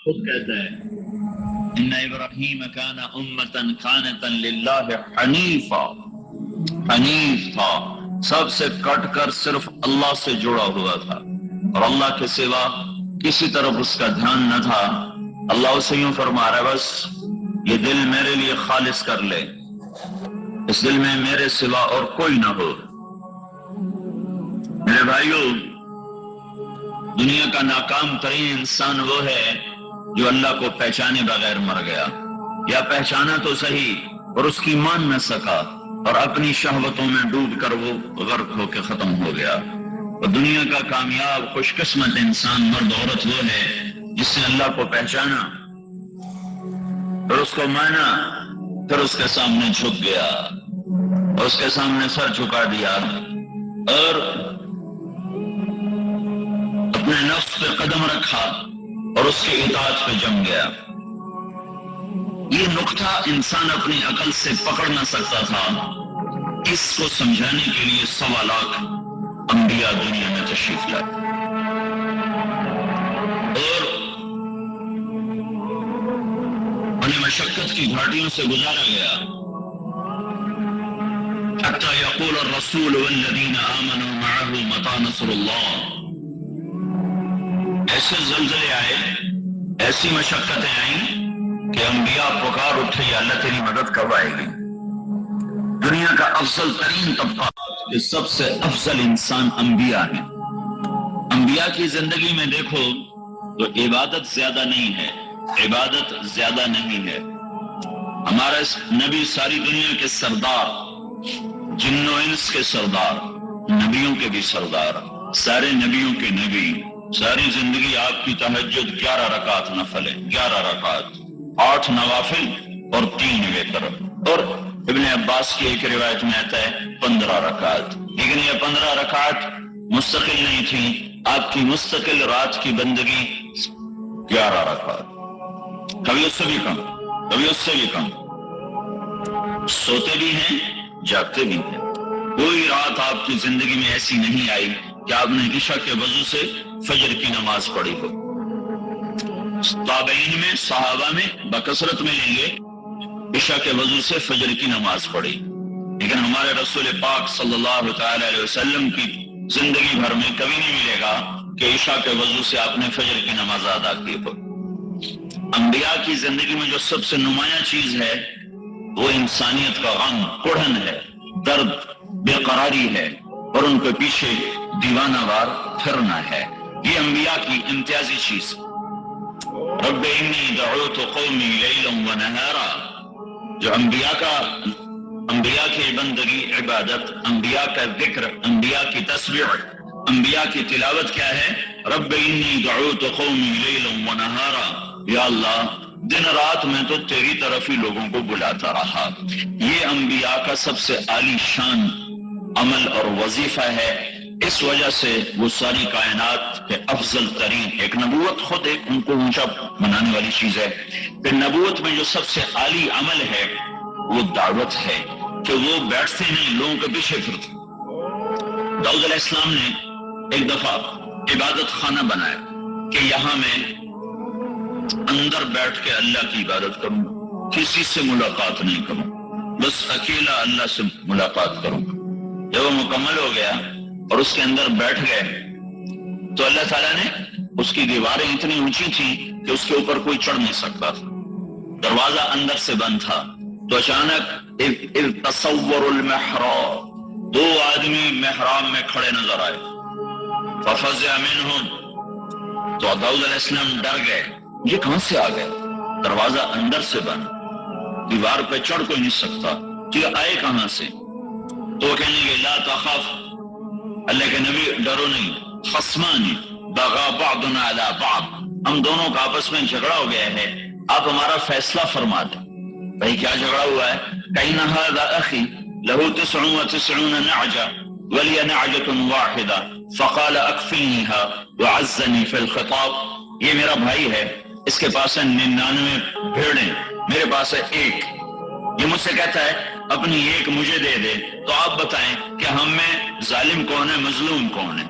خود کہتا ہے ان ابراہیم کان امۃ قانتا للہ حنیفا، حنیف تھا، سب سے کٹ کر صرف اللہ سے جڑا ہوا تھا اور اللہ کے سوا کسی طرف اس کا دھیان نہ تھا۔ اللہ اسے یوں فرما رہا ہے بس یہ دل میرے لیے خالص کر لے، اس دل میں میرے سوا اور کوئی نہ ہو۔ میرے بھائیو، دنیا کا ناکام ترین انسان وہ ہے جو اللہ کو پہچانے بغیر مر گیا، یا پہچانا تو صحیح اور اس کی مان نہ سکا اور اپنی شہوتوں میں ڈوب کر وہ غرق ہو کے ختم ہو گیا۔ اور دنیا کا کامیاب خوش قسمت انسان مرد عورت وہ ہے جس نے اللہ کو پہچانا اور اس کو مانا، پھر اس کے سامنے جھک گیا اور اس کے سامنے سر جھکا دیا اور اپنے نفس پہ قدم رکھا اور اس کی اطاعت پہ جم گیا۔ یہ نقطہ انسان اپنی عقل سے پکڑ نہ سکتا تھا، اس کو سمجھانے کے لیے 1.25 لاکھ انبیاء دنیا میں تشریف لائے اور انہیں مشقت کی گھاٹیوں سے گزارا گیا، حتی یقول الرسول والذین آمنوا معه متی نصر اللہ۔ ایسے زلزلے آئے، ایسی مشقتیں آئیں کہ انبیاء پکار اٹھے یا اللہ تیری مدد کب آئے گی۔ دنیا کا افضل ترین طبقہ، کہ سب سے افضل انسان انبیاء ہیں۔ انبیاء کی زندگی میں دیکھو تو عبادت زیادہ نہیں ہے، عبادت زیادہ نہیں ہے۔ ہمارا نبی ساری دنیا کے سردار، جن و انس کے سردار، نبیوں کے بھی سردار، سارے نبیوں کے نبی، ساری زندگی آپ کی تہجد 11 رکعت نفل ہے، 11 رکعت، 8 نوافل اور 3 وتر۔ اور ابن عباس کی ایک روایت میں آتا ہے 15 رکعت، لیکن یہ 15 رکعت مستقل نہیں تھی، آپ کی مستقل رات کی بندگی 11 رکعت، کبھی اس سے بھی کم، کبھی اس سے بھی کم۔ سوتے بھی ہیں، جاگتے بھی ہیں۔ کوئی رات آپ کی زندگی میں ایسی نہیں آئی کہ آپ نے عشاء کے وضو سے فجر کی نماز پڑھی ہو۔ تابعین میں، صحابہ میں بکثرت میں لیں گے عشاء کے وضو سے فجر کی نماز پڑھی، لیکن ہمارے رسول پاک صلی اللہ تعالی علیہ وسلم کی زندگی بھر میں کبھی نہیں ملے گا کہ عشاء کے وضو سے آپ نے فجر کی نماز ادا کی ہو۔ انبیاء کی زندگی میں جو سب سے نمایاں چیز ہے وہ انسانیت کا غم، کڑھن ہے، درد، بے قراری ہے اور ان کے پیچھے دیوانہ وار پھرنا ہے۔ یہ انبیاء کی امتیازی چیز۔ رب انی دعوت قومی لیلا و نہارا، جو انبیاء کی بندگی، عبادت، انبیاء کا ذکر، انبیاء کی تسبیح، انبیاء کی تلاوت کیا ہے؟ رب انی دعوت قومی لیلا و نہارا، یا اللہ دن رات میں تو تیری طرف ہی لوگوں کو بلاتا رہا۔ یہ انبیاء کا سب سے عالی شان عمل اور وظیفہ ہے۔ اس وجہ سے وہ ساری کائنات کے افضل ترین، ایک نبوت خود ایک ان کو اونچا بنانے والی چیز ہے، پھر نبوت میں جو سب سے عالی عمل ہے وہ دعوت ہے، کہ وہ بیٹھتے نہیں، لوگوں کے پیچھے پھرتے۔ داؤد علیہ السلام نے ایک دفعہ عبادت خانہ بنایا کہ یہاں میں اندر بیٹھ کے اللہ کی عبادت کروں، کسی سے ملاقات نہیں کروں، بس اکیلا اللہ سے ملاقات کروں۔ جب وہ مکمل ہو گیا اور اس کے اندر بیٹھ گئے تو اللہ تعالیٰ نے، اس کی دیواریں اتنی اونچی تھیں کہ اس کے اوپر کوئی چڑھ نہیں سکتا تھا، دروازہ اندر سے بند تھا۔ تو اچانک اذ تصور المحراب، 2 آدمی محراب میں کھڑے نظر آئے، ففزع منہم، تو داؤد علیہ السلام ڈر گئے، یہ کہاں سے آ گئے؟ دروازہ اندر سے بند، دیوار پہ چڑھ کوئی نہیں سکتا، یہ آئے کہاں سے؟ تو وہ کہنے لگے لا تخاف، اللہ کے نبی ڈرو نہیں، خصمان بغى بعضنا على بعض، ہم دونوں کا آپس میں جھگڑا ہو گیا ہے، آپ ہمارا فیصلہ فرما دیں۔ بھائی کیا جھگڑا ہوا ہے؟ كأن هذا أخي له 99 نعجة ولي نعجة واحدة فقال أكفلنيها وعزني في الخطاب، یہ میرا بھائی ہے، اس کے پاس ہے 99 بھیڑیں، میرے پاس ہے 1، یہ مجھ سے کہتا ہے اپنی 1 مجھے دے دے، تو آپ بتائیں کہ ہم میں ظالم کون ہے، مظلوم کون ہے؟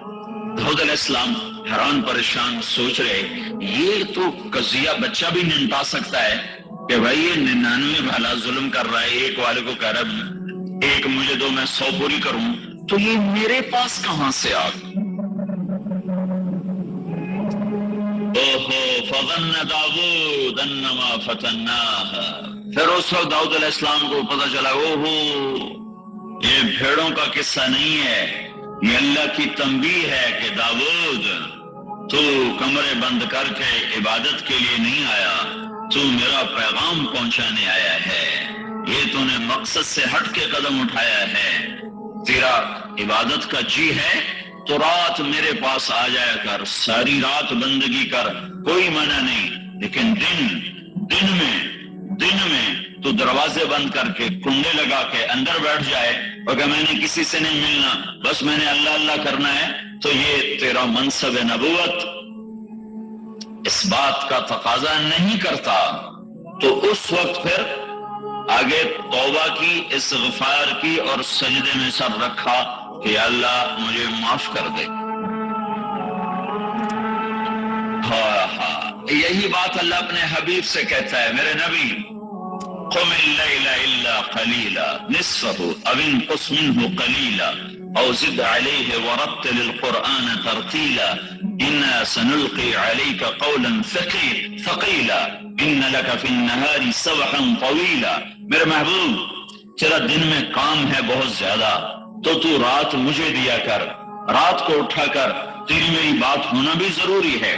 داؤد علیہ السلام حیران پریشان سوچ رہے یہ تو قضیہ بچہ بھی نمٹا سکتا ہے کہ بھائی یہ 99 بھلا ظلم کر رہا ہے، ایک والے کو کہہ رہا ہے ایک مجھے دو میں 100 پوری کروں، تو یہ میرے پاس کہاں سے آ گیا؟ فظن داود انما فتناہ، پھر اس وقت داؤد علیہ السلام کو پتہ چلا یہ بھیڑوں کا قصہ نہیں ہے، یہ اللہ کی تنبیہ ہے کہ داود تو کمرے بند کر کے عبادت کے لیے نہیں آیا، تو میرا پیغام پہنچانے آیا ہے، یہ تو نے مقصد سے ہٹ کے قدم اٹھایا ہے، تیرا عبادت کا جی ہے تو رات میرے پاس آ جایا کر، ساری رات بندگی کر، کوئی منع نہیں، لیکن دن میں تو دروازے بند کر کے کنڈے لگا کے اندر بیٹھ جائے اور کہ میں نے کسی سے نہیں ملنا، بس میں نے اللہ اللہ کرنا ہے، تو یہ تیرا منصب نبوت اس بات کا تقاضا نہیں کرتا۔ تو اس وقت پھر آگے توبہ کی، استغفار کی اور سجدے میں سر رکھا کہ اللہ مجھے معاف کر دے۔ یہی بات اللہ اپنے حبیب سے کہتا ہے، میرے نبی قم اللیل الا قلیلا نصفه او انقص منه قلیلا او زد علیہ ورتل القرآن ترتیلا انا سنلقی علیک قولا ثقیلا ان لک فی النہار سبحا طویلا۔ میرے محبوب تیرا دن میں کام ہے بہت زیادہ، تو رات مجھے دیا کر، رات کو اٹھا کر تیری میری بات ہونا بھی ضروری ہے،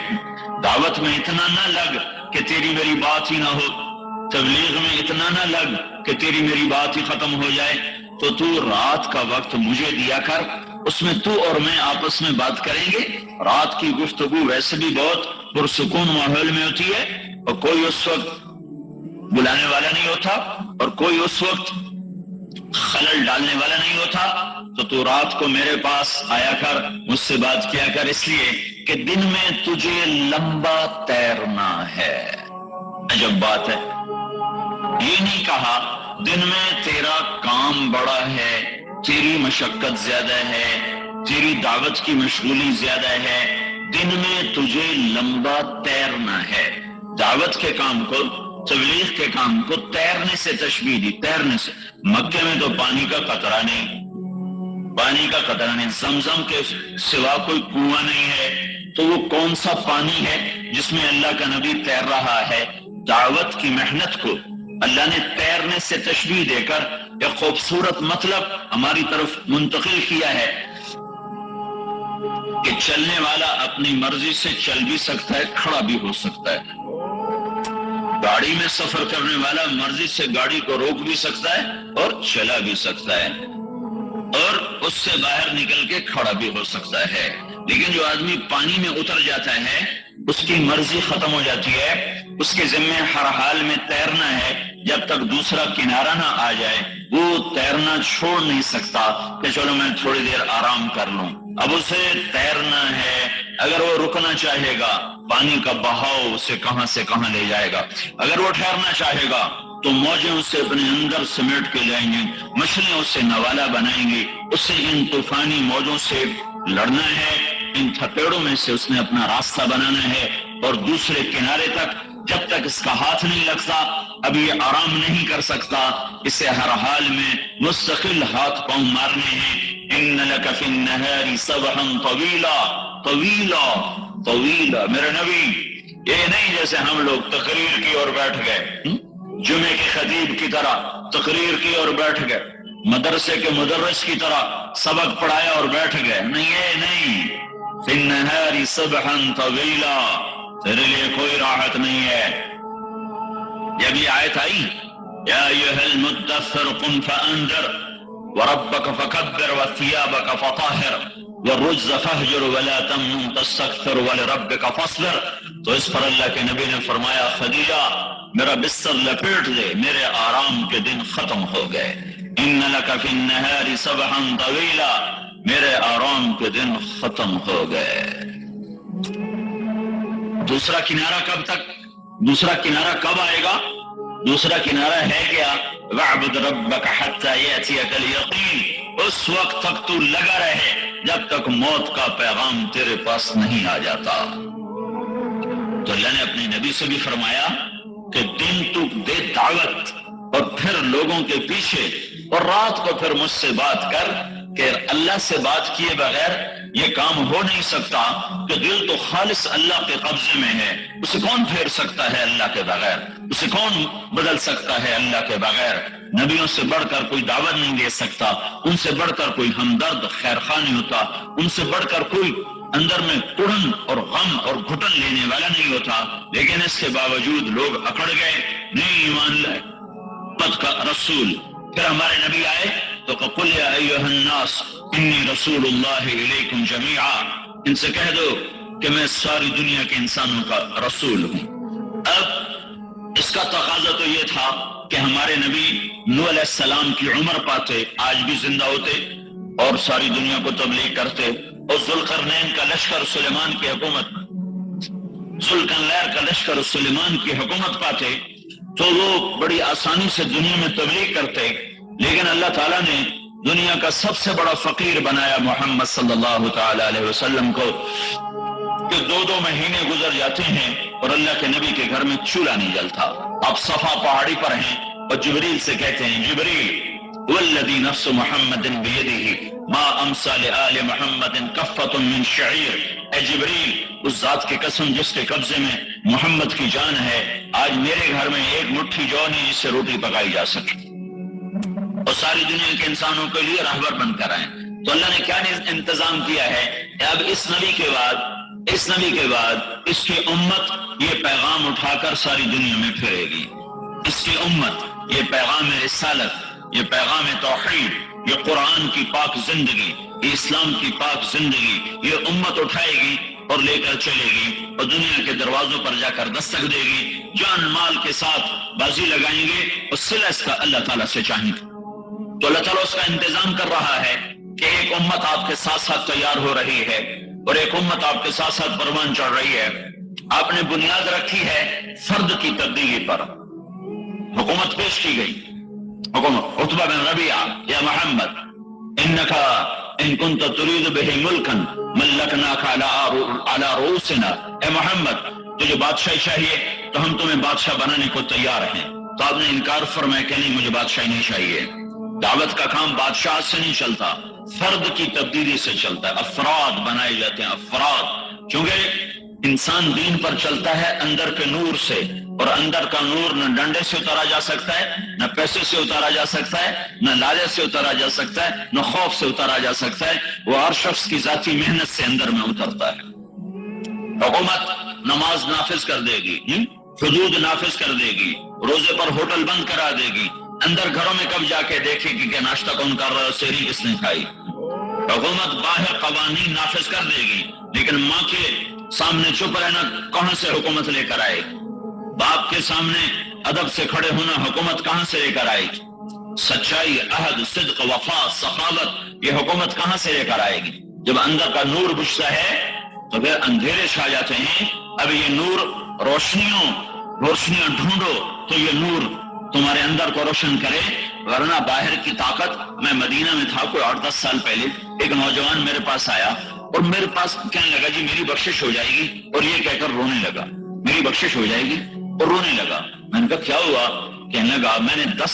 دعوت میں اتنا نہ لگ کہ تیری میری بات ہی نہ ہو، تبلیغ میں اتنا نہ لگ کہ تیری میری بات ہی ختم ہو جائے، تو رات کا وقت مجھے دیا کر، اس میں تو اور میں آپس میں بات کریں گے۔ رات کی گفتگو ویسے بھی بہت پرسکون ماحول میں ہوتی ہے اور کوئی اس وقت بلانے والا نہیں ہوتا اور کوئی اس وقت خلل ڈالنے والا نہیں ہوتا، تو رات کو میرے پاس آیا کر، مجھ سے بات کیا کر، اس لیے کہ دن میں تجھے لمبا تیرنا ہے۔ عجب بات ہے، یہ نہیں کہا دن میں تیرا کام بڑا ہے، تیری مشقت زیادہ ہے، تیری دعوت کی مشغولی زیادہ ہے، دن میں تجھے لمبا تیرنا ہے۔ دعوت کے کام کو، تبلیغ کے کام کو تیرنے سے تشبیہ دی، تیرنے سے۔ مکے میں تو پانی کا قطرہ نہیں، پانی کا قطرہ نہیں، زمزم کے سوا کوئی کنواں نہیں ہے، تو وہ کون سا پانی ہے جس میں اللہ کا نبی تیر رہا ہے؟ دعوت کی محنت کو اللہ نے تیرنے سے تشبیہ دے کر ایک خوبصورت مطلب ہماری طرف منتقل کیا ہے کہ چلنے والا اپنی مرضی سے چل بھی سکتا ہے، کھڑا بھی ہو سکتا ہے، گاڑی میں سفر کرنے والا مرضی سے گاڑی کو روک بھی سکتا ہے اور چلا بھی سکتا ہے، اور اس سے باہر نکل کے کھڑا بھی ہو سکتا ہے، لیکن جو آدمی پانی میں اتر جاتا ہے اس کی مرضی ختم ہو جاتی ہے، اس کے ذمہ ہر حال میں تیرنا ہے، جب تک دوسرا کنارہ نہ آ جائے وہ تیرنا چھوڑ نہیں سکتا کہ چلو میں تھوڑی دیر آرام کر لوں، اب اسے تیرنا ہے۔ اگر وہ رکنا چاہے گا پانی کا بہاؤ اسے کہاں سے کہاں لے جائے گا، اگر وہ ٹھہرنا چاہے گا تو موجیں اسے اپنے اندر سمیٹ کے لائیں گے، مچھلیاں اسے نوالا بنائیں گی، اسے ان طوفانی موجوں سے لڑنا ہے، ان تھپیڑوں میں سے اس نے اپنا راستہ بنانا ہے، اور دوسرے کنارے تک جب تک اس کا ہاتھ نہیں لگتا اب یہ آرام نہیں کر سکتا، اسے ہر حال میں مستقل ہاتھ پاؤں مارنے ہیں۔ ان لک فی النہار سبحا طویلا طویلا طویلا، میرے نبی یہ نہیں جیسے ہم لوگ تقریر کی اور بیٹھ گئے، جمعے کے خطیب کی طرح تقریر کی اور بیٹھ گئے، مدرسے کے مدرس کی طرح سبق پڑھایا اور بیٹھ گئے، نہیں، یہ نہیں، فی النہار سبحا طویلا، تیرے لیے کوئی راحت نہیں ہے۔ جب یہ آیت آئی یا ایھا المدثر قم فانذر وربک فکبر وثیابک فطہر والرجز فہجر ولا تمنن تستکثر ولربک فاصبر، تو اس پر اللہ کے نبی نے فرمایا خدیجہ میرا بستر لپیٹ دے، میرے آرام کے دن ختم ہو گئے، ان لک فی النہار سبحا طویلا، میرے آرام کے دن ختم ہو گئے۔ دوسرا کنارہ کب تک، دوسرا کنارہ کب آئے گا؟ دوسرا کنارہ ہے کیا؟ وَاعْبُدْ رَبَّكَ حَتَّى يَأْتِيَكَ الْيَقِينُ، اس وقت تک تو لگا رہے، جب تک موت کا پیغام تیرے پاس نہیں آ جاتا۔ تو اللہ نے اپنے نبی سے بھی فرمایا کہ دن تو دے دعوت اور پھر لوگوں کے پیچھے، اور رات کو پھر مجھ سے بات کر، کہ اللہ سے بات کیے بغیر یہ کام ہو نہیں سکتا، کہ دل تو خالص اللہ کے قبضے میں ہے، اسے کون پھیر سکتا ہے اللہ کے بغیر، اسے کون بدل سکتا ہے اللہ کے بغیر۔ نبیوں سے بڑھ کر کوئی دعوت نہیں دے سکتا، ان سے بڑھ کر کوئی ہمدرد خیر خواہ نہیں ہوتا، ان سے بڑھ کر کوئی اندر میں کڑن اور غم اور گھٹن لینے والا نہیں ہوتا، لیکن اس کے باوجود لوگ اکڑ گئے، نہیں ایمان لائے مت کا رسول۔ پھر ہمارے نبی آئے تو قل یا ایھا الناس انی رسول اللہ الیکم جمیعا، ان سے کہہ دو کہ میں ساری دنیا کے انسانوں کا رسول ہوں۔ اب اس کا تقاضا تو یہ تھا کہ ہمارے نبی نوح علیہ السلام کی عمر پاتے، آج بھی زندہ ہوتے اور ساری دنیا کو تبلیغ کرتے، اور ذوالقرنین کا لشکر سلیمان کی حکومت، ذوالقرنین کا لشکر سلیمان کی حکومت پاتے تو وہ بڑی آسانی سے دنیا میں تبلیغ کرتے، لیکن اللہ تعالیٰ نے دنیا کا سب سے بڑا فقیر بنایا محمد صلی اللہ تعالی علیہ وسلم کو، کہ 2 مہینے گزر جاتے ہیں اور اللہ کے نبی کے گھر میں چولہا نہیں جلتا۔ آپ صفا پہاڑی پر ہیں اور جبریل سے کہتے ہیں، جبریل والذی نفس محمد بیدہ ما امسى لآل محمد کفۃ من شعیر، اے جبریل اس ذات کی قسم جس کے قبضے میں محمد کی جان ہے، آج میرے گھر میں ایک مٹھی جو نہیں جس سے روٹی پکائی جا سکے، اور ساری دنیا کے انسانوں کے لیے راہبر بن کر آئیں۔ تو اللہ نے کیا انتظام کیا ہے کہ اب اس نبی کے بعد اس کی امت یہ پیغام اٹھا کر ساری دنیا میں پھرے گی، اس کی امت یہ پیغام رسالت، یہ پیغام توحید، یہ قرآن کی پاک زندگی، یہ اسلام کی پاک زندگی، یہ امت اٹھائے گی اور لے کر چلے گی، اور دنیا کے دروازوں پر جا کر دستک دے گی، جان مال کے ساتھ بازی لگائیں گے، اور صلہ اس کا اللہ تعالیٰ سے چاہیں گے۔ تو اللہ تعالیٰ اس کا انتظام کر رہا ہے کہ ایک امت آپ کے ساتھ ساتھ تیار ہو رہی ہے، اور ایک امت آپ کے ساتھ ساتھ پروان چڑھ رہی ہے۔ آپ نے بنیاد رکھی ہے فرد کی تبدیلی پر، حکومت پیش کی گئی، حکومت عتبہ بن ربیعہ، یا محمد انکا ان کنت ترید بہ ملکا ملکناک علی رؤوسنا، اے محمد تجھے بادشاہی چاہیے تو ہم تمہیں بادشاہ بنانے کو تیار ہیں۔ تو آپ نے انکار فرمایا کہ نہیں، مجھے بادشاہی نہیں چاہیے۔ دعوت کا کام بادشاہ سے نہیں چلتا، فرد کی تبدیلی سے چلتا ہے، افراد بنائے جاتے ہیں، افراد، کیونکہ انسان دین پر چلتا ہے اندر کے نور سے، اور اندر کا نور نہ ڈنڈے سے اتارا جا سکتا ہے، نہ پیسے سے اتارا جا سکتا ہے، نہ لالچ سے اتارا جا سکتا ہے، نہ خوف سے اتارا جا سکتا ہے، وہ ہر شخص کی ذاتی محنت سے اندر میں اترتا ہے۔ حکومت نماز نافذ کر دے گی، حدود نافذ کر دے گی، روزے پر ہوٹل بند کرا دے گی، اندر گھروں میں کب جا کے دیکھے گی کہ ناشتہ کون کر رہا ہے، سحری کس نے کھائی۔ حکومت باہر قوانین نافذ کر دے گی، لیکن ماں کے سامنے چپ رہنا کہاں سے حکومت لے کر آئے گی؟ باپ کے سامنے ادب سے کھڑے ہونا حکومت کہاں سے لے کر آئے گی؟ سچائی، عہد، صدق، وفا، سخاوت، یہ حکومت کہاں سے لے کر آئے گی؟ جب اندر کا نور بجھتا ہے تو پھر اندھیرے چھا جاتے ہیں۔ اب یہ نور روشنیاں ڈھونڈو تو یہ نور تمہارے اندر کو روشن کرے، ورنہ باہر کی طاقت۔ میں مدینہ میں تھا کوئی 8-10 سال پہلے، ایک نوجوان میرے پاس آیا اور میرے پاس کہنے لگا جی میری بخشش ہو جائے گی، اور یہ کہہ کر رونے لگا، میری بخشش ہو جائے گی، اور رونے لگا۔ میں نے کہا کیا ہوا؟ کہنے لگا میں 10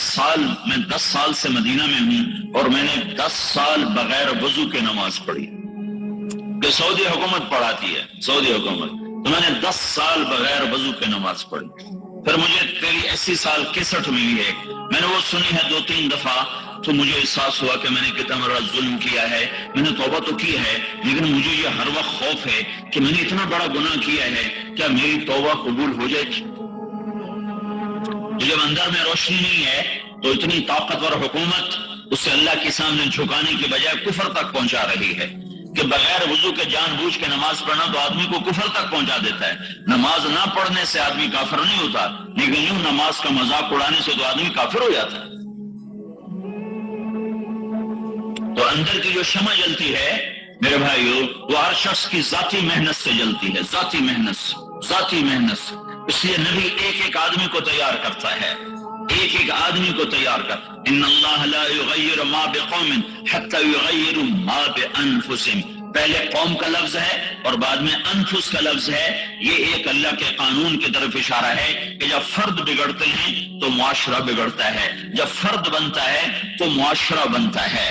سال سے مدینہ میں ہوں، اور میں نے 10 سال بغیر وضو کے نماز پڑھی، کہ سعودی حکومت پڑھاتی ہے، سعودی حکومت، تو میں نے 10 سال بغیر وضو کے نماز پڑھی۔ پھر مجھے تیری 80 سال کیسٹ ملی ہے، میں نے وہ سنی ہے 2-3 دفعہ، تو مجھے احساس ہوا کہ میں نے کتنا بڑا ظلم کیا ہے۔ میں نے توبہ تو کی ہے، لیکن مجھے یہ ہر وقت خوف ہے کہ میں نے اتنا بڑا گناہ کیا ہے، کیا میری توبہ قبول ہو جائے گی؟ جب اندر میں روشنی نہیں ہے تو اتنی طاقتور حکومت اسے اللہ کے سامنے جھکانے کے بجائے کفر تک پہنچا رہی ہے، کہ بغیر وضو کے جان بوجھ کے نماز پڑھنا تو آدمی کو کفر تک پہنچا دیتا ہے۔ نماز نہ پڑھنے سے آدمی کافر نہیں ہوتا، لیکن یوں نماز کا مذاق اڑانے سے تو آدمی کافر ہو جاتا ہے۔ تو اندر کی جو شمع جلتی ہے میرے بھائیو، وہ ہر شخص کی ذاتی محنت سے جلتی ہے، ذاتی محنت سے۔ اس لیے نبی ایک آدمی کو تیار کرتا ہے، ایک ایک آدمی کو تیار کر. ان اللہ لا یغیر ما بقوم حتی یغیروا ما بانفسہم. پہلے قوم کا لفظ ہے اور بعد میں انفس کا لفظ ہے. یہ ایک اللہ کے قانون کی طرف اشارہ ہے کہ جب فرد بگڑتے ہیں تو معاشرہ بگڑتا ہے، جب فرد بنتا ہے تو معاشرہ بنتا ہے.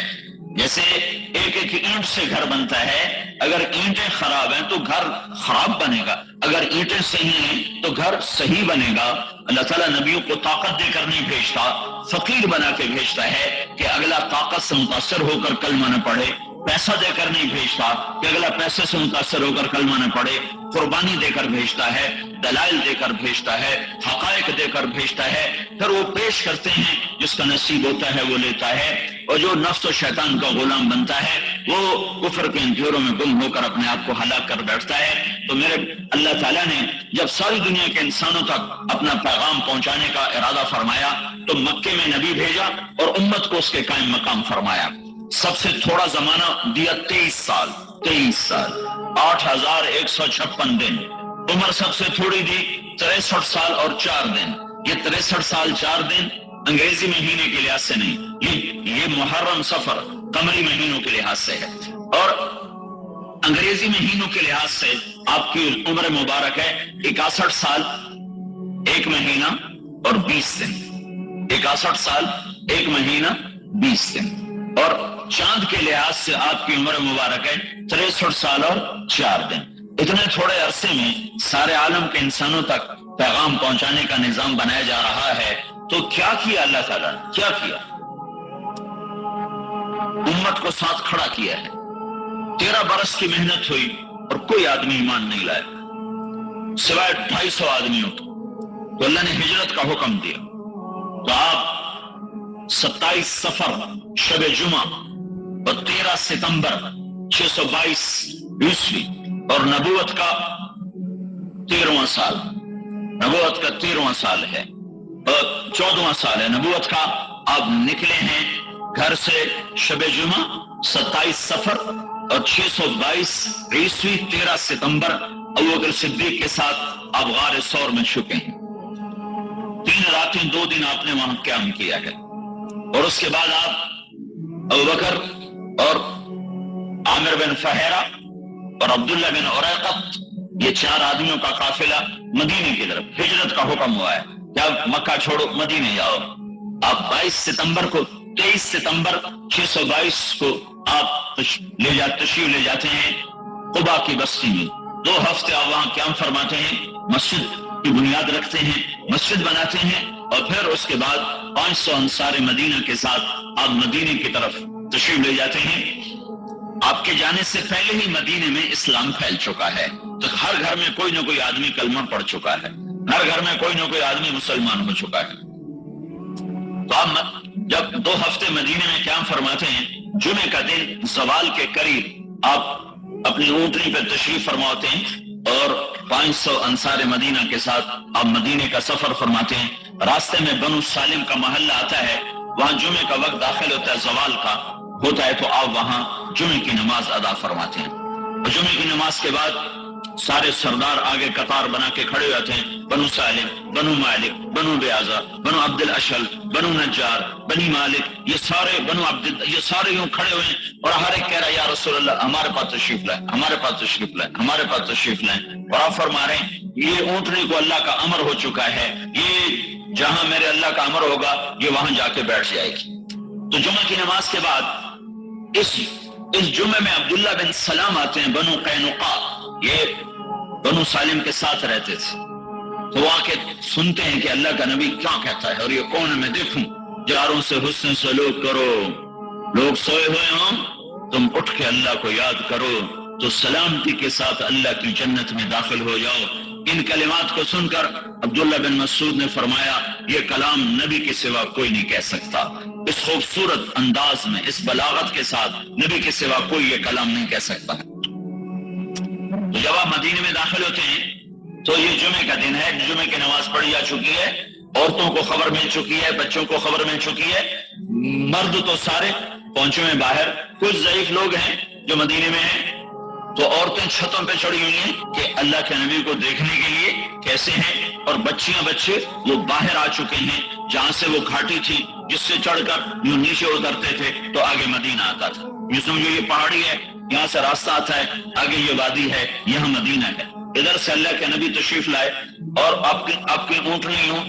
جیسے ایک ایک اینٹ سے گھر بنتا ہے، اگر اینٹیں خراب ہیں تو گھر خراب بنے گا، اگر اینٹیں صحیح ہیں تو گھر صحیح بنے گا. اللہ تعالیٰ نبیوں کو طاقت دے کر نہیں بھیجتا، فقیر بنا کے بھیجتا ہے کہ اگلا طاقت سے متاثر ہو کر کلمہ نہ پڑھے. پیسہ دے کر نہیں بھیجتا کہ اگلا پیسے سے متاثر ہو کر کلمہ نہ پڑھے. قربانی دے کر بھیجتا ہے، دلائل دے کر بھیجتا ہے، حقائق دے کر بھیجتا ہے. پھر وہ پیش کرتے ہیں، جس کا نصیب ہوتا ہے وہ لیتا ہے، اور جو نفس و شیطان کا غلام بنتا ہے وہ کفر کے اندھیروں میں گم ہو کر اپنے آپ کو ہلاک کر بیٹھتا ہے. تو میرے اللہ تعالیٰ نے جب ساری دنیا کے انسانوں تک اپنا پیغام پہنچانے کا ارادہ فرمایا تو مکے میں نبی بھیجا اور امت کو اس کے قائم مقام فرمایا. سب سے تھوڑا زمانہ دیا 23 سال، 8156 دن. عمر سب سے تھوڑی دی 63 سال اور 4 دن. یہ 63 سال 4 دن انگریزی مہینے کے لحاظ سے نہیں، یہ محرم صفر قمری مہینوں کے لحاظ سے ہے. اور انگریزی مہینوں کے لحاظ سے آپ کی عمر مبارک ہے 61 سال 1 مہینہ اور 20 دن. 61 سال 1 مہینہ 20 دن. اور چاند کے لحاظ سے آپ کی عمر مبارک ہے 63 سال اور 4 دن. اتنے تھوڑے عرصے میں سارے عالم کے انسانوں تک پیغام پہنچانے کا نظام بنایا جا رہا ہے. تو کیا کیا اللہ تعالیٰ نے؟ کیا کیا؟ امت کو ساتھ کھڑا کیا ہے. 13 برس کی محنت ہوئی اور کوئی آدمی ایمان نہیں لایا سوائے 250 آدمیوں کو. تو اللہ نے ہجرت کا حکم دیا. تو آپ 27 صفر شب جمعہ اور 13 ستمبر 622 عیسوی اور نبوت کا 13واں سال، نبوت کا 13واں سال ہے اور 14واں سال ہے نبوت کا. آپ نکلے ہیں گھر سے شب جمعہ 27 صفر اور 622 عیسوی 13 ستمبر ابوبکر صدیق کے ساتھ آپ غار ثور میں چھپے ہیں. 3 راتیں 2 دن آپ نے وہاں قیام کیا ہے. اور اس کے بعد آپ ابوبکر اور عامر بن فہیرہ اور عبداللہ بن عریقط، یہ 4 آدمیوں کا قافلہ مدینے کی طرف ہجرت کا حکم ہوا ہے کہ آپ مکہ چھوڑو مدینے جاؤ. آپ 22 ستمبر کو 23 ستمبر 622 کو آپ تشریف لے جاتے ہیں قبا کی بستی میں. 2 ہفتے آپ وہاں قیام فرماتے ہیں، مسجد کی بنیاد رکھتے ہیں، مسجد بناتے ہیں، اور پھر اس کے بعد 500 انصار مدینہ کے ساتھ آپ مدینے کی طرف تشریف لے جاتے ہیں. آپ کے جانے سے پہلے ہی مدینے میں اسلام پھیل چکا ہے. تو ہر گھر میں کوئی نہ کوئی آدمی کلمہ پڑھ چکا ہے، ہر گھر میں کوئی نہ کوئی آدمی مسلمان ہو چکا ہے. تو آپ جب 2 ہفتے مدینے میں قیام فرماتے ہیں، جمعے کا دن زوال کے قریب آپ اپنی اونٹنی پہ تشریف فرماتے ہیں اور 500 انصار مدینہ کے ساتھ آپ مدینے کا سفر فرماتے ہیں. راستے میں بنو سالم کا محلہ آتا ہے، وہاں جمعے کا وقت داخل ہوتا ہے، زوال کا ہوتا ہے، تو آپ وہاں جمعے کی نماز ادا فرماتے ہیں. اور جمعے کی نماز کے بعد سارے سردار آگے قطار بنا کے کھڑے ہوتے ہیں. بنو سالم، بنو مالک، بنو بیازا، بنو عبد الاشل، بنو نجار، بنی مالک، یہ سارے بنو عبد، یہ سارے یوں کھڑے ہوئے ہیں اور ہر ایک کہہ رہا ہے یا رسول اللہ ہمارے پاس تشریف لائیں، ہمارے پاس تشریف لائیں، ہمارے پاس تشریف لائیں. اور آپ فرما رہے ہیں یہ اونٹنے کو اللہ کا امر ہو چکا ہے، یہ جہاں میرے اللہ کا امر ہوگا یہ وہاں جا کے بیٹھ جائے گی. تو جمعہ کی نماز کے بعد اس جمعے میں عبداللہ بن سلام آتے ہیں، بنو قینقاع، یہ بنو سالم کے ساتھ رہتے تھے. تو وہ آ کے سنتے ہیں کہ اللہ کا نبی کیا کہتا ہے اور یہ کون ہے میں دیکھوں. جاروں سے حسن سلوک کرو، لوگ سوئے ہوئے ہوں تم اٹھ کے اللہ کو یاد کرو تو سلامتی کے ساتھ اللہ کی جنت میں داخل ہو جاؤ. ان کلمات کو سن کر عبداللہ بن مسعود نے فرمایا یہ کلام نبی کے سوا کوئی نہیں کہہ سکتا. اس خوبصورت انداز میں، اس بلاغت کے ساتھ نبی کے سوا کوئی یہ کلام نہیں کہہ سکتا. تو جب آپ مدینے میں داخل ہوتے ہیں تو یہ جمعے کا دن ہے، جمعے کی نماز پڑھی جا چکی ہے، عورتوں کو خبر مل چکی ہے، بچوں کو خبر مل چکی ہے، مرد تو سارے پہنچے ہوئے باہر. کچھ ضعیف لوگ ہیں جو مدینے میں ہیں تو عورتیں چھتوں پہ چڑھی ہوئی ہیں کہ اللہ کے نبی کو دیکھنے کے لیے کیسے ہیں، اور بچیاں بچے وہ باہر آ چکے ہیں جہاں سے وہ گھاٹی تھی جس سے چڑھ کر یوں نیچے اترتے تھے تو آگے مدینہ آتا تھا۔ یہ سمجھو یہ پہاڑی ہے، یہاں سے راستہ آتا ہے، آگے یہ وادی ہے، یہاں مدینہ ہے۔ ادھر سے اللہ کے نبی تشریف لائے اور آپ کی اونٹنی یوں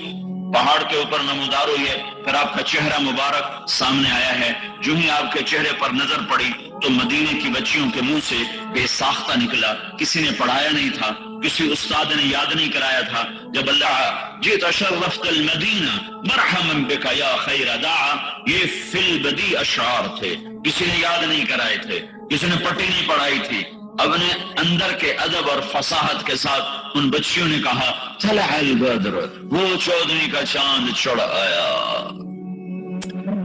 پہاڑ کے اوپر نمودار ہوئی ہے، پھر آپ کا چہرہ مبارک سامنے آیا ہے۔ جو ہی آپ کے چہرے پر نظر پڑی تو مدینے کی بچیوں کے منہ سے بے ساختہ نکلا، کسی نے پڑھایا نہیں تھا، کسی استاد نے یاد نہیں کرایا تھا۔ جب اللہ جئت شرفت المدینہ مرحبا بک یا خیر داعا، یہ فی البدی اشعار تھے، کسی نے یاد نہیں کرائے تھے، کسی نے پٹی نہیں پڑھائی تھی۔ اپنے اندر کے ادب اور فصاحت کے ساتھ ان بچیوں نے کہا طلع البدر، وہ 14ویں کا چاند چڑھ آیا،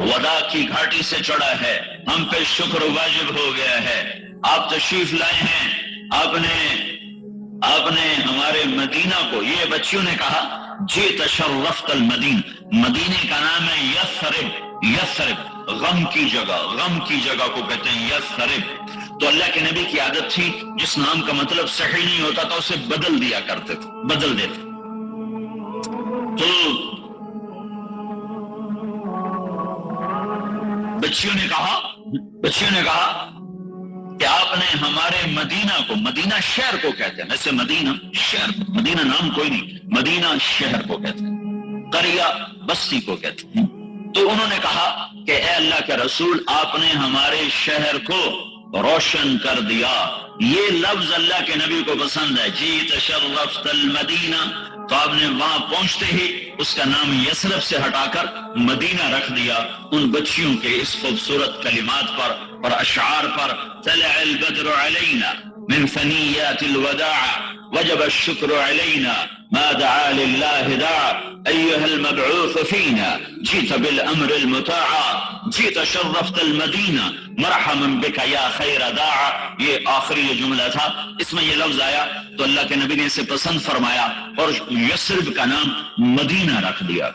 ودا کی گھاٹی سے چڑھا ہے، ہم پہ شکر واجب ہو گیا ہے، آپ تشریف لائے ہیں، آپ نے ہمارے مدینہ کو، یہ بچیوں نے کہا جئت شرفت المدینہ، مدینے کا نام ہے یثرب، یثرب غم کی جگہ کو کہتے ہیں یثرب۔ تو اللہ کے نبی کی عادت تھی جس نام کا مطلب صحیح نہیں ہوتا تھا اسے بدل دیا کرتے تھے، بدل دیتے۔ تو بچیوں نے کہا کہ آپ نے ہمارے مدینہ کو، مدینہ شہر کو کہتے ہیں، ویسے مدینہ شہر، مدینہ نام کوئی نہیں، مدینہ شہر کو کہتے ہیں، قریہ بستی کو کہتے ہیں۔ تو انہوں نے کہا کہ اے اللہ کے رسول، آپ نے ہمارے شہر کو روشن کر دیا۔ یہ لفظ اللہ کے نبی کو پسند ہے، جئت شرفت المدینہ، تو آپ نے وہاں پہنچتے ہی اس کا نام یثرب سے ہٹا کر مدینہ رکھ دیا ان بچیوں کے اس خوبصورت کلمات پر اور اشعار پر۔ طلع البدر علینا من ثنیات الوداع وجب الشکر علینا ما دعا للہ داع ایها المبعوث فینا جئت بالامر المطاع جئت شرفت المدینہ مرحبا بک یا خیر داع۔ یہ آخری یہ جملہ تھا، اس میں یہ لفظ آیا تو اللہ کے نبی نے اسے پسند فرمایا اور یثرب کا نام مدینہ رکھ دیا۔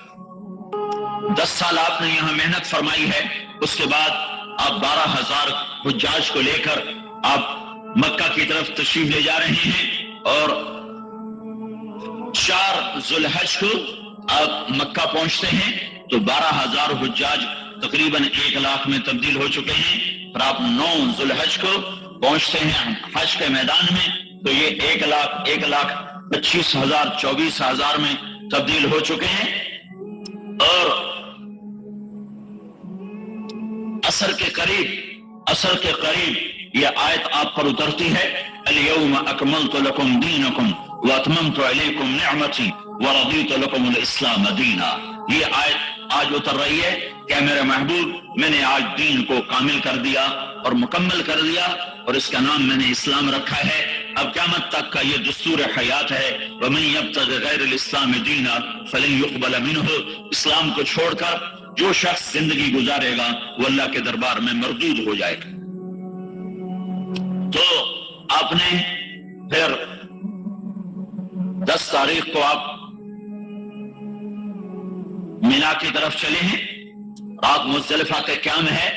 10 سال آپ نے یہاں محنت فرمائی ہے، اس کے بعد آپ 12,000 حجاج کو لے کر آپ مکہ کی طرف تشریف لے جا رہے ہیں، اور 4 ذوالحج کو آپ مکہ پہنچتے ہیں تو 12,000 حجاج تقریباً 1 لاکھ میں تبدیل ہو چکے ہیں۔ پھر آپ 9 ذوالحج کو پہنچتے ہیں حج کے میدان میں تو یہ 1,25,000 24,000 میں تبدیل ہو چکے ہیں، اور عصر کے قریب یہ آیت آپ پر اترتی ہے، الیوم اکملت لکم دینکم واتممت علیکم نعمتی ورضیت لکم الاسلام دینا۔ یہ آیت آج اتر رہی ہے کہ میرے محبوب، میں نے آج دین کو کامل کر دیا اور مکمل کر دیا، اور اس کا نام میں نے اسلام رکھا ہے۔ اب قیامت تک کا یہ دستور حیات ہے، وَمَن يَبْتَغِ غَيْرَ الْإِسْلَامِ دِينًا فَلَن يُقْبَلَ مِنْهُ۔ اسلام کو چھوڑ کر جو شخص زندگی گزارے گا وہ اللہ کے دربار میں مردود ہو جائے گا۔ تو آپ نے پھر 10 تاریخ کو آپ مینا کی طرف چلے ہیں، رات مزدلفہ کا قیام ہے،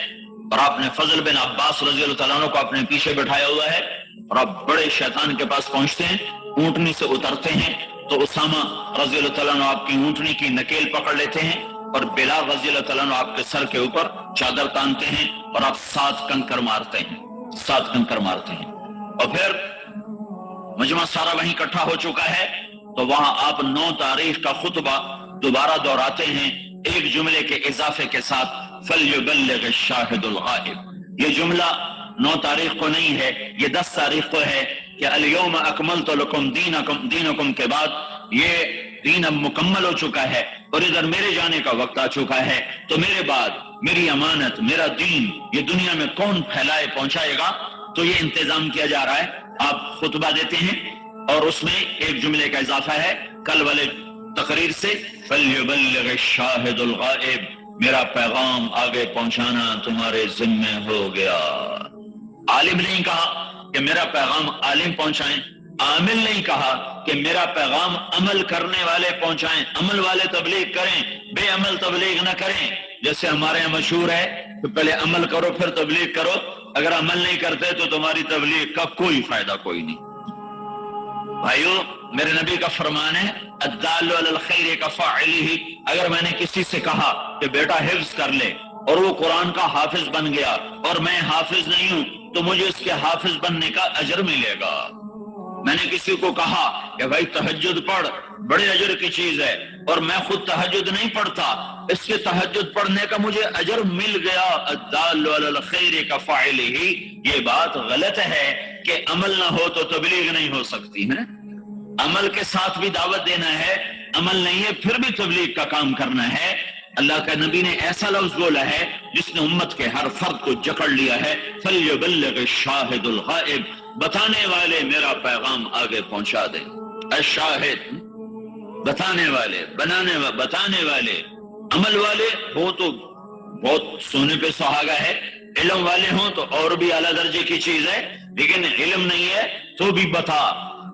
اور آپ نے فضل بن عباس رضی اللہ تعالیٰ عنہ کو اپنے پیچھے بٹھایا ہوا ہے، اور آپ بڑے شیطان کے پاس پہنچتے ہیں، اونٹنی سے اترتے ہیں تو اسامہ رضی اللہ تعالیٰ عنہ آپ کی اونٹنی کی نکیل پکڑ لیتے ہیں، اور بلال رضی اللہ تعالیٰ عنہ آپ کے سر کے اوپر چادر تانتے ہیں، اور آپ 7 کنکر مارتے ہیں، اور پھر مجمع سارا وہیں اکٹھا ہو چکا ہے تو وہاں آپ 9 تاریخ کا خطبہ دوبارہ دہراتے ہیں ایک جملے کے اضافے کے ساتھ، فَلْيُبَلِّغِ الشَّاهِدُ الْغَائِبُ۔ یہ جملہ 9 تاریخ کو نہیں ہے، یہ 10 تاریخ کو ہے کہ الْيَوْمَ أَكْمَلْتُ لَكُمْ دِينَكُمْ کے بعد یہ دین اب مکمل ہو چکا ہے اور ادھر میرے جانے کا وقت آ چکا ہے، تو میرے بعد میری امانت، میرا دین یہ دنیا میں کون پھیلائے پہنچائے گا؟ تو یہ انتظام کیا جا رہا ہے۔ آپ خطبہ دیتے ہیں اور اس میں ایک جملے کا اضافہ ہے کل والے تقریر سے، فَلْيُبَلِّغِ الشَّاهِدُ الْغَائِبُ، میرا پیغام آگے پہنچانا تمہارے ذمہ ہو گیا۔ عالم نہیں کہا کہ میرا پیغام عالم پہنچائیں، عامل نہیں کہا کہ میرا پیغام عمل کرنے والے پہنچائیں، عمل والے تبلیغ کریں، بے عمل تبلیغ نہ کریں۔ جیسے ہمارے یہاں مشہور ہے کہ پہلے عمل کرو پھر تبلیغ کرو، اگر عمل نہیں کرتے تو تمہاری تبلیغ کا کوئی فائدہ کوئی نہیں۔ بھائیو، میرے نبی کا فرمان ہے الدال علی الخیر کفاعلہ، اگر میں نے کسی سے کہا کہ بیٹا حفظ کر لے اور وہ قرآن کا حافظ بن گیا اور میں حافظ نہیں ہوں تو مجھے اس کے حافظ بننے کا اجر ملے گا۔ میں نے کسی کو کہا کہ بھائی تہجد پڑھ، بڑے اجر کی چیز ہے، اور میں خود تہجد نہیں پڑھتا، اس کے تہجد پڑھنے کا مجھے اجر مل گیا۔ الدال علی الخیر کفاعلہ، یہ بات غلط ہے کہ عمل نہ ہو تو تبلیغ نہیں ہو سکتی ہے۔ عمل کے ساتھ بھی دعوت دینا ہے، عمل نہیں ہے پھر بھی تبلیغ کا کام کرنا ہے۔ اللہ کا نبی نے ایسا لفظ بولا ہے جس نے امت کے ہر فرد کو جکڑ لیا ہے، فَلْيُبَلِّغِ الشَّاهِدُ الْغَائِبُ، بتانے والے میرا پیغام آگے پہنچا دیں۔ الشاہد، بتانے والے، بتانے والے، عمل والے ہو تو بہت سونے پہ سہاگا ہے، علم والے ہوں تو اور بھی اعلیٰ درجے کی چیز ہے، لیکن علم نہیں ہے تو بھی بتا،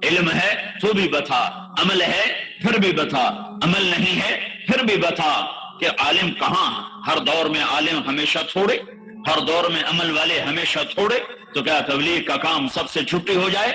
علم ہے تو بھی بتا، عمل ہے پھر بھی بتا، عمل نہیں ہے پھر بھی بتا کہ عالم کہاں؟ ہر دور میں عالم ہمیشہ تھوڑے، ہر دور میں عمل والے ہمیشہ تھوڑے، تو کیا تبلیغ کا کام سب سے چھٹی ہو جائے،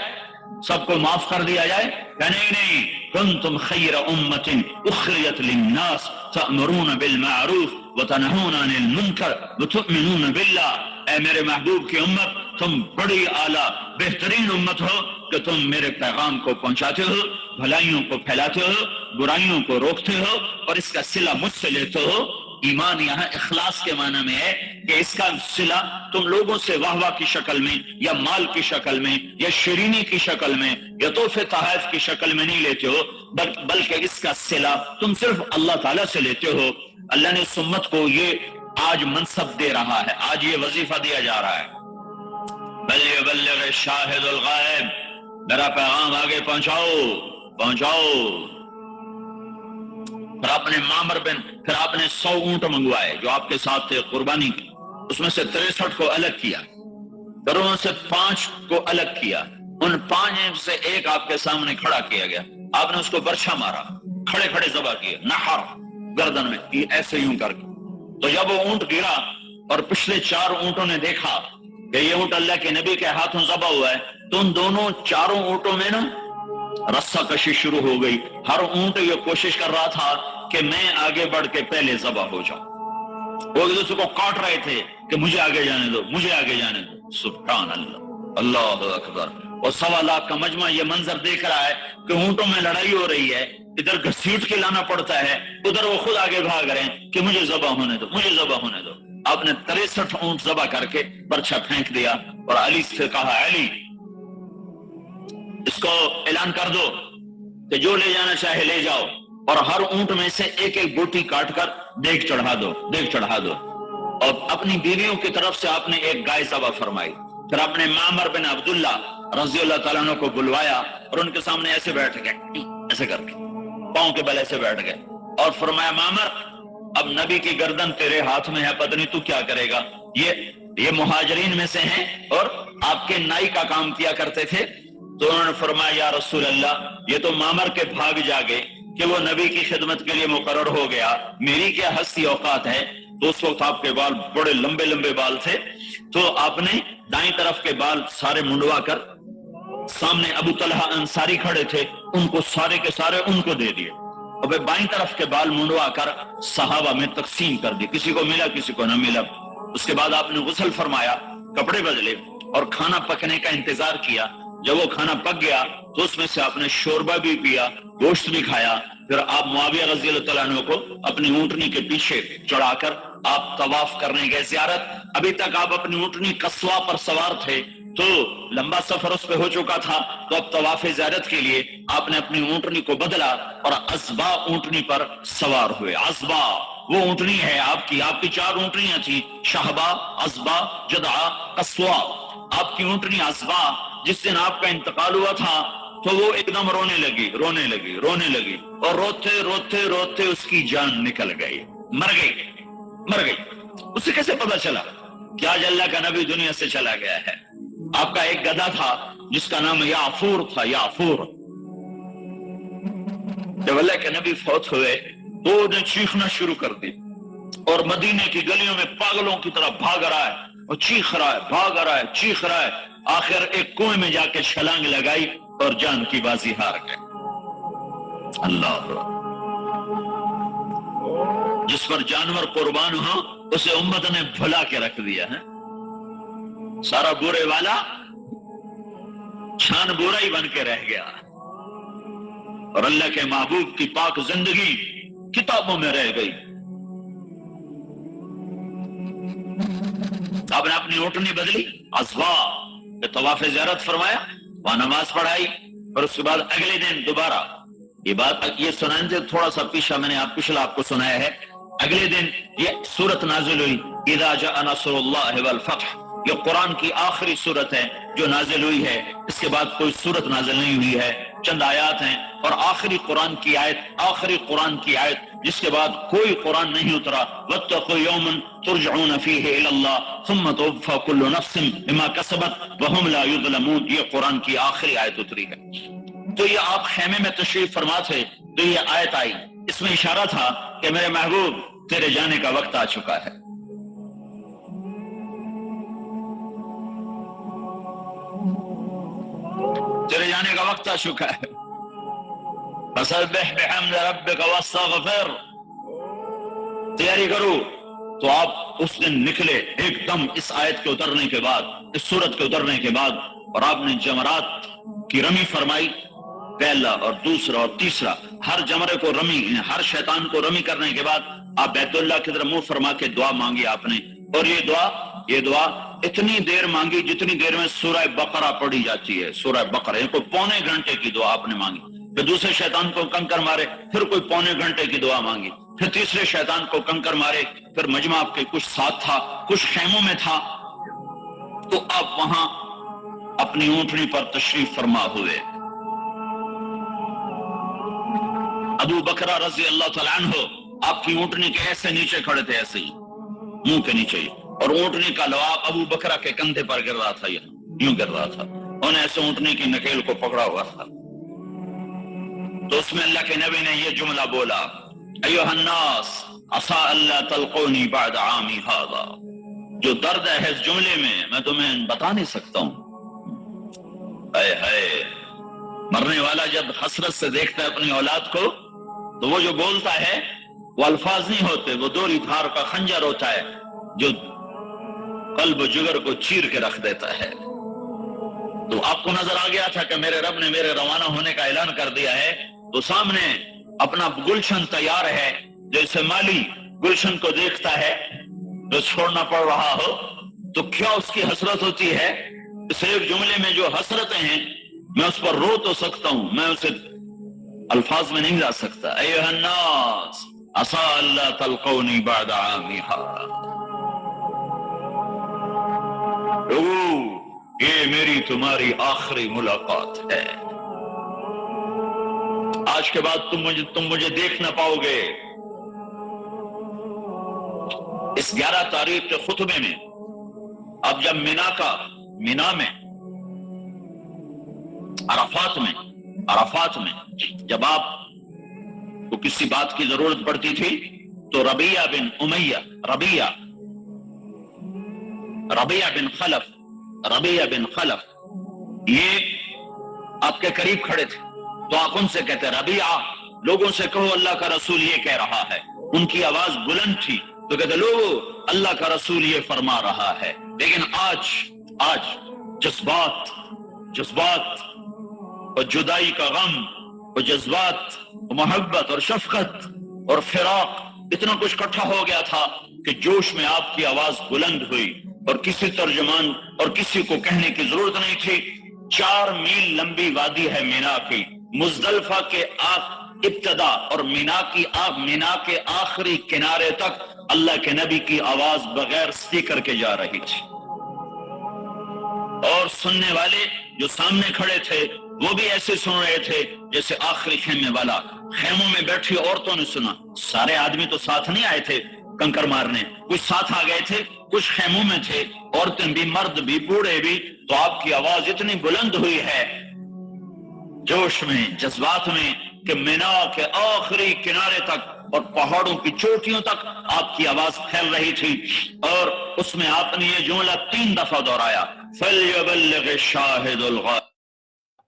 سب کو معاف کر دیا جائے؟ کہ نہیں، کنتم خیر امت اخرجت للناس تأمرون بالمعروف وتنہون عن المنکر وتؤمنون باللہ، اے میرے محبوب کی امت، تم بڑی اعلیٰ بہترین امت ہو کہ تم میرے پیغام کو پہنچاتے ہو، بھلائیوں کو پھیلاتے ہو، برائیوں کو روکتے ہو، اور اس کا صلہ مجھ سے لیتے ہو۔ ایمان یہاں اخلاص کے معنی میں ہے کہ اس کا صلہ تم لوگوں سے واہ واہ کی شکل میں یا مال کی شکل میں یا شیرینی کی شکل میں یا تحفے تحائف کی شکل میں نہیں لیتے ہو، بلکہ اس کا صلہ تم صرف اللہ تعالیٰ سے لیتے ہو۔ اللہ نے اس امت کو یہ آج منصب دے رہا ہے، آج یہ وظیفہ دیا جا رہا ہے، بلغ الشاہد الغائب، میرا پیغام آگے پہنچاؤ۔ پھر آپ نے معمر بن، پھر آپ نے 100 اونٹ منگوائے جو آپ کے ساتھ تھے قربانی کی، اس میں سے 63 کو الگ کیا، پھر ان سے 5 کو الگ کیا، ان 5 میں سے ایک آپ کے سامنے کھڑا کیا گیا، آپ نے اس کو برچھا مارا، کھڑے کھڑے ذبح کیے، نحر گردن میں، یہ ایسے یوں کر کے۔ تو جب وہ اونٹ گرا اور پچھلے 4 اونٹوں نے دیکھا کہ یہ اونٹ اللہ کے نبی کے ہاتھوں ذبح ہوا ہے، تو ان دونوں 4 اونٹوں میں نا رسہ کشی شروع ہو گئی۔ ہر اونٹ یہ کوشش کر رہا تھا کہ میں آگے بڑھ کے پہلے ذبح ہو جاؤں، وہ ایک دوسرے کو کاٹ رہے تھے کہ مجھے آگے جانے دو، مجھے آگے جانے دو۔ سبحان اللہ، اللہ اکبر۔ اور 1.25 لاکھ کا مجمع یہ منظر دیکھ رہا ہے کہ اونٹوں میں لڑائی ہو رہی ہے، ادھر گھسیٹ کے لانا پڑتا ہے، ادھر وہ خود آگے بھاگ رہے ہیں کہ مجھے ذبح ہونے دو، مجھے ذبح ہونے دو۔ آپ نے 63 اونٹ ذبح کر کے برچھا پھینک دیا اور علی سے کہا، علی اس کو اعلان کر دو کہ جو لے جانا چاہے لے جاؤ، اور ہر اونٹ میں سے ایک ایک بوٹی کاٹ کر دیگ چڑھا دو۔ اور اپنی بیویوں کی طرف سے آپ نے ایک گائے ذبح فرمائی۔ پھر آپ نے معمر بن عبداللہ رضی اللہ تعالیٰ عنہ کو بلوایا اور ان کے سامنے ایسے بیٹھ گئے، ایسے کر کے پاؤں کے بل ایسے بیٹھ گئے، اور فرمایا، معمر اب نبی کی گردن تیرے ہاتھ میں ہے، پتہ نہیں تو کیا کرے گا۔ یہ مہاجرین میں سے ہیں اور آپ کے نائی کا کام کیا کرتے تھے۔ تو انہوں نے فرمایا، یا رسول اللہ، یہ تو معمر کے بھاگ جاگے کہ وہ نبی کی خدمت کے لیے مقرر ہو گیا، میری کیا ہستی اوقات ہے۔ تو اس وقت آپ کے بال بڑے لمبے لمبے بال تھے، تو آپ نے دائیں طرف کے بال سارے منڈوا کر، سامنے ابو طلحہ انصاری کھڑے تھے، ان کو سارے کے سارے ان کو دے دیے، اور پھر بائیں طرف کے بال منڈوا کر صحابہ میں تقسیم کر دی، کسی کو ملا کسی کو نہ ملا۔ اس کے بعد آپ نے غسل فرمایا، کپڑے بدلے اور کھانا پکنے کا انتظار کیا۔ جب وہ کھانا پک گیا تو اس میں سے آپ نے شوربہ بھی پیا، گوشت بھی کھایا۔ پھر آپ معاویہ رضی اللہ تعالیٰ عنہ کو اپنی اونٹنی کے پیچھے چڑھا کر آپ طواف کرنے گئے زیارت۔ ابھی تک آپ اپنی اونٹنی قصوہ پر سوار تھے، تو لمبا سفر اس پہ ہو چکا تھا، تو اب طواف زیارت کے لیے آپ نے اپنی اونٹنی کو بدلا اور عزبا اونٹنی پر سوار ہوئے۔ عزبا وہ اونٹنی ہے آپ کی 4 اونٹنیاں تھیں، شہبا، عزبا، جدعا، قصوہ۔ آپ کی اونٹنی عزبا جس دن آپ کا انتقال ہوا تھا تو وہ ایک دم رونے لگی اور روتے اس کی جان نکل گئی، مر گئی۔ اسے کیسے پتا چلا کہ آج اللہ کا نبی دنیا سے چلا گیا ہے؟ آپ کا ایک گدھا تھا جس کا نام یعفور تھا، یعفور۔ جب اللہ کے نبی فوت ہوئے تو نے چیخنا شروع کر دی اور مدینے کی گلیوں میں پاگلوں کی طرح بھاگ رہا ہے، اور چیخ رہا ہے، بھاگ رہا ہے، چیخ رہا ہے، آخر ایک کنویں میں جا کے چھلانگ لگائی اور جان کی بازی ہار گئے۔ اللہ، جس پر جانور قربان ہو اسے امت نے بھلا کے رکھ دیا ہے، سارا برے والا چھان برا ہی بن کے رہ گیا، اور اللہ کے محبوب کی پاک زندگی کتابوں میں رہ گئی۔ آپ نے اپنی اونٹنی بدلی، ازوا کہ طواف زیارت فرمایا، وہاں نماز پڑھائی، اور اس کے بعد اگلے دن دوبارہ یہ بات یہ سنائیں سے تھوڑا سا پیچھا میں نے پچھلا آپ کو سنایا ہے، اگلے دن یہ سورت نازل ہوئی، اذا جاء نصر اللہ والفتح، یہ قرآن کی آخری سورت ہے جو نازل ہوئی ہے، اس کے بعد کوئی سورت نازل نہیں ہوئی ہے، چند آیات ہیں، اور آخری قرآن کی آیت جس کے بعد کوئی قرآن نہیں اترا، واتقوا یوما ترجعون فیہ الی اللہ ثم توفی کل نفس بما کسبت وہم لا یظلمون، یہ قرآن کی آخری آیت اتری ہے۔ تو یہ آپ خیمے میں تشریف فرما تھے تو یہ آیت آئی، اس میں اشارہ تھا کہ میرے محبوب تیرے جانے کا وقت آ چکا ہے۔ تیرے جانے کا وقت آ چکا ہے، فسبح بحمد ربک واستغفر، تیاری کرو۔ تو آپ اس دن نکلے ایک دم اس آیت کے اترنے کے بعد، اس سورت کے اترنے کے بعد، اور آپ نے جمرات کی رمی فرمائی، پہلا اور دوسرا اور تیسرا، ہر جمرے کو رمی، ہر شیطان کو رمی کرنے کے بعد آپ بیت اللہ کی طرف منہ فرما کے دعا مانگی آپ نے، اور یہ دعا اتنی دیر مانگی جتنی دیر میں سورہ بقرہ پڑھی جاتی ہے، سورہ بقرہ، یہ کوئی پونے گھنٹے کی دعا آپ نے مانگی، پھر دوسرے شیطان کو کنکر مارے، پھر کوئی پونے گھنٹے کی دعا مانگی، پھر تیسرے شیطان کو کنکر مارے، پھر مجمع آپ کے کچھ ساتھ تھا، کچھ خیموں میں تھا، تو آپ وہاں اپنی اونٹنی پر تشریف فرما ہوئے۔ ابو بکرہ رضی اللہ تعالیٰ عنہ آپ کی اونٹنی کے ایسے نیچے کھڑے تھے، ایسے ہی منہ کے نیچے ہی، اور اونٹنی کا لعاب ابو بکرہ کے کندھے پر گر رہا تھا، یوں گر رہا تھا، انہیں ایسے اونٹنی کی نکیل کو پکڑا ہوا تھا۔ تو اس میں اللہ کے نبی نے یہ جملہ بولا، ایھا الناس عسى الا تلقوني بعد عامی ھذا، جو درد ہے اس جملے میں تمہیں بتا نہیں سکتا ہوں۔ اے ہے مرنے والا جب حسرت سے دیکھتا ہے اپنی اولاد کو تو وہ جو بولتا ہے وہ الفاظ نہیں ہوتے، وہ دوری دھار کا خنجر ہوتا ہے جو قلب و جگر کو چیر کے رکھ دیتا ہے۔ تو آپ کو نظر آ گیا تھا کہ میرے رب نے میرے روانہ ہونے کا اعلان کر دیا ہے، تو سامنے اپنا گلشن تیار ہے، جیسے مالی گلشن کو دیکھتا ہے جو چھوڑنا پڑ رہا ہو تو کیا اس کی حسرت ہوتی ہے۔ اس ایک جملے میں جو حسرتیں ہیں میں اس پر رو تو سکتا ہوں، میں اسے الفاظ میں نہیں لا سکتا۔ ایھا الناس عسى الا تلقوني بعد عامی ھذا، لوگو یہ میری تمہاری آخری ملاقات ہے، آج کے بعد تم مجھے دیکھ نہ پاؤ گے۔ اس 11 تاریخ کے خطبے میں اب جب مینا میں عرفات میں جب آپ کو کسی بات کی ضرورت پڑتی تھی تو ربیعہ بن خلف یہ آپ کے قریب کھڑے تھے، تو آپ ان سے کہتے ربیعہ لوگوں سے کہو اللہ کا رسول یہ کہہ رہا ہے، ان کی آواز بلند تھی تو کہتے لوگو اللہ کا رسول یہ فرما رہا ہے۔ لیکن آج جذبات اور جدائی کا غم اور جذبات اور محبت اور شفقت اور فراق اتنا کچھ اکٹھا ہو گیا تھا کہ جوش میں آپ کی آواز بلند ہوئی، اور کسی ترجمان اور کسی کو کہنے کی ضرورت نہیں تھی۔ 4 میل لمبی وادی ہے مینا کی، مزدلفہ کے ابتدا اور مینا کے آخری کنارے تک اللہ کے نبی کی آواز بغیر اسپیکر کے جا رہی تھی، اور سننے والے جو سامنے کھڑے تھے وہ بھی ایسے سن رہے تھے جیسے آخری خیمے والا خیموں میں بیٹھی عورتوں نے سنا۔ سارے آدمی تو ساتھ نہیں آئے تھے کنکر مارنے، کچھ ساتھ آ گئے تھے، کچھ خیموں میں تھے، عورتیں بھی، مرد بھی، بوڑھے بھی، تو آپ کی آواز اتنی بلند ہوئی ہے، جوش میں، جذبات میں، کہ مینا کے آخری کنارے تک اور پہاڑوں کی چوٹیوں تک آپ کی آواز پھیل رہی تھی، اور اس میں آپ نے یہ جملہ 3 دفعہ دہرایا، فَلْيَبَلِّغِ الشَّاهِدُ الْغَائِبُ